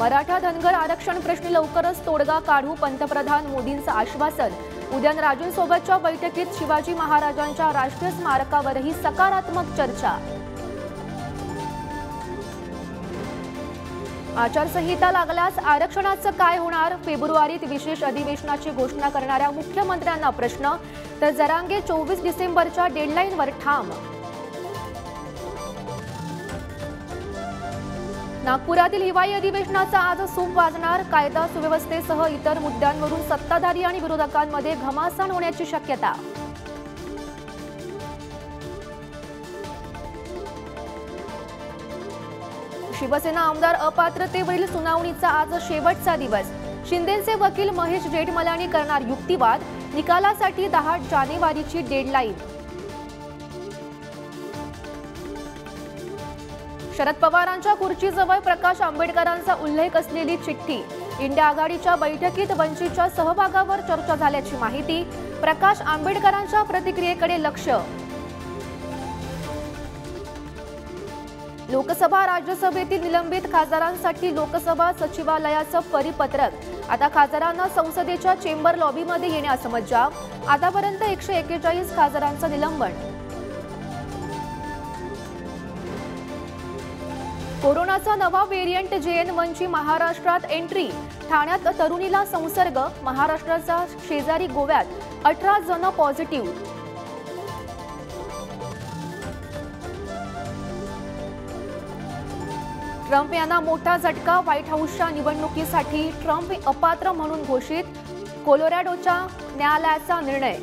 मराठा धनगर आरक्षण प्रश्नी लवकरच तोडगा काढू, पंतप्रधान मोदींचं आश्वासन। उद्या राजूंसोबतच्या बैठकीत शिवाजी महाराजांच्या राष्ट्रीय स्मारकावरही सकारात्मक चर्चा। आचारसंहिता लागल्यास आरक्षणाचं काय होणार? फेब्रुवारीत विशेष अधिवेशनाची घोषणा करणाऱ्या मुख्यमंत्र्यांना प्रश्न, तर जरांगे 24 डिसेंबरच्या डेडलाईनवर ठाम। नागपुरातील हिवाळी अधिवेशनाचा आज सूप वाजणार। कायदा सुव्यवस्थेसह इतर मुद्द्यांवरून सत्ताधारी आणि विरोधकांमध्ये घमासान होण्याची शक्यता। शिवसेना आमदार अपात्रतेवरील सुनावणीचा आज शेवटचा दिवस। शिंदेचे वकील महेश जेठमलानी करणार युक्तिवाद। निकालासाठी 10 जानेवारीची डेडलाईन। शरद पवारांच्या खुर्चीजवळ प्रकाश आंबेडकरांचा उल्लेख असलेली चिठ्ठी। इंडिया आघाडीच्या बैठकीत वंचितच्या सहभागावर चर्चा झाल्याची माहिती। प्रकाश आंबेडकरांच्या प्रतिक्रियेकडे लक्ष। लोकसभा राज्यसभेतील निलंबित खासदारांसाठी लोकसभा सचिवालयाचं परिपत्रक। आता खासदारांना संसदेच्या चेंबर लॉबीमध्ये येण्यास मज्जाव। आतापर्यंत 141 खासदारांचं निलंबन। कोरोनाचा नवा व्हेरियंट JN1ची महाराष्ट्रात एंट्री। ठाण्यात तरुणीला संसर्ग। महाराष्ट्राचा शेजारी गोव्यात 18 जण पॉझिटिव्ह। ट्रम्प यांना मोठा झटका। व्हाईट हाऊसच्या निवडणुकीसाठी ट्रम्प अपात्र म्हणून घोषित। कोलोरॅडोच्या न्यायालयाचा निर्णय।